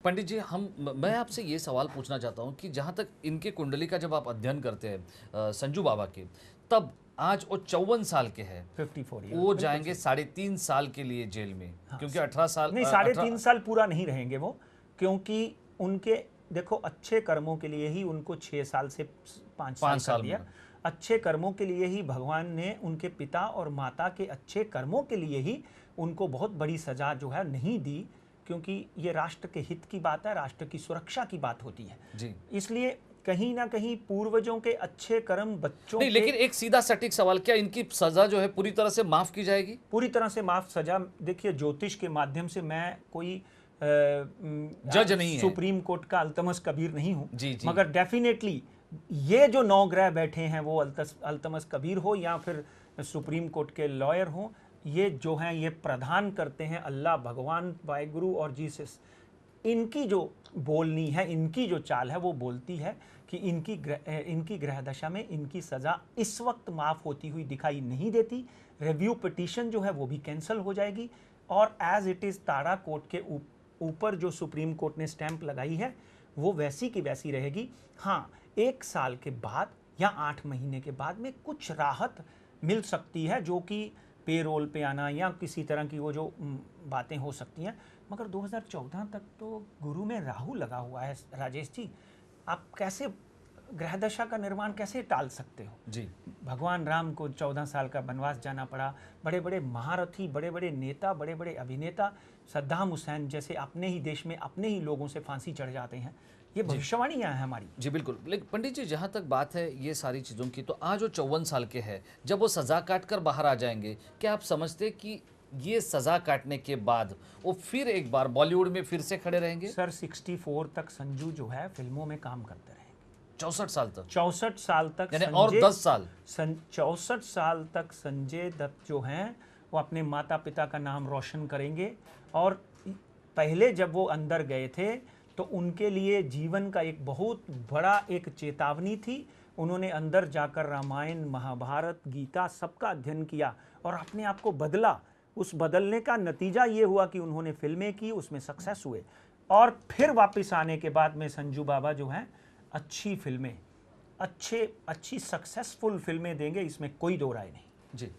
पंडित जी, मैं आपसे ये सवाल पूछना चाहता हूँ कि जहाँ तक इनके कुंडली का जब आप अध्ययन करते हैं संजू बाबा के, तब आज वो 54 साल के हैं, 54 ईयर वो जाएंगे 3.5 साल के लिए जेल में, हाँ, क्योंकि 18 साल नहीं 3.5 साल पूरा नहीं रहेंगे वो, क्योंकि उनके देखो अच्छे कर्मों के लिए ही उनको 6 साल से 5 साल कर दिया। अच्छे कर्मों के लिए ही भगवान ने उनके पिता और माता के अच्छे कर्मों के लिए ही उनको बहुत बड़ी सजा जो है नहीं दी, क्योंकि ये राष्ट्र के हित की बात है, राष्ट्र की सुरक्षा की बात होती है जी। इसलिए कहीं ना कहीं पूर्वजों के अच्छे कर्म बच्चों नहीं, लेकिन एक सीधा सटीक सवाल, क्या इनकी सजा जो है पूरी तरह से माफ की जाएगी? पूरी तरह से माफ सजा, देखिए ज्योतिष के माध्यम से मैं कोई जज नहीं है, सुप्रीम कोर्ट का अल्तमस कबीर नहीं हूं, जी जी। मगर डेफिनेटली ये जो 9 ग्रह बैठे हैं वो अल्तमस कबीर हो या फिर सुप्रीम कोर्ट के लॉयर हो, ये जो हैं ये प्रदान करते हैं अल्लाह भगवान, वाहिगुरु और जीसस। इनकी जो बोलनी है, इनकी जो चाल है वो बोलती है कि इनकी ग्रह दशा में इनकी सज़ा इस वक्त माफ़ होती हुई दिखाई नहीं देती। रिव्यू पिटीशन जो है वो भी कैंसिल हो जाएगी और एज इट इज़ ताड़ा कोर्ट के ऊपर जो सुप्रीम कोर्ट ने स्टैंप लगाई है वो वैसी की वैसी रहेगी। हाँ, 1 साल के बाद या 8 महीने के बाद में कुछ राहत मिल सकती है, जो कि पेरोल पे आना या किसी तरह की वो जो बातें हो सकती हैं, मगर 2014 तक तो गुरु में राहु लगा हुआ है राजेश जी। आप कैसे ग्रह दशा का निर्माण कैसे टाल सकते हो जी। भगवान राम को 14 साल का वनवास जाना पड़ा, बड़े बड़े महारथी, बड़े बड़े नेता, बड़े बड़े अभिनेता, सद्दाम हुसैन जैसे अपने ही देश में अपने ही लोगों से फांसी चढ़ जाते हैं। ये भविष्यवाणियां हैं हमारी। जी बिल्कुल। लेकिन पंडित जी, जहाँ तक बात है ये सारी चीज़ों की, तो आज वो 54 साल के हैं, जब वो सज़ा काट कर बाहर आ जाएंगे, क्या आप समझते कि ये सज़ा काटने के बाद वो फिर एक बार बॉलीवुड में फिर से खड़े रहेंगे? सर 64 तक संजू जो है फिल्मों में काम करते रहेंगे। 64 साल तक? 64 साल तक, यानी और 10 साल। 64 साल तक संजय दत्त जो हैं वो अपने माता पिता का नाम रोशन करेंगे। और पहले जब वो अंदर गए थे तो उनके लिए जीवन का एक बहुत बड़ा एक चेतावनी थी। उन्होंने अंदर जाकर रामायण, महाभारत, गीता सबका अध्ययन किया और अपने आप को बदला। उस बदलने का नतीजा ये हुआ कि उन्होंने फिल्में की, उसमें सक्सेस हुए, और फिर वापस आने के बाद में संजू बाबा जो हैं अच्छी फिल्में, अच्छी सक्सेसफुल फिल्में देंगे, इसमें कोई दो राय नहीं। जी।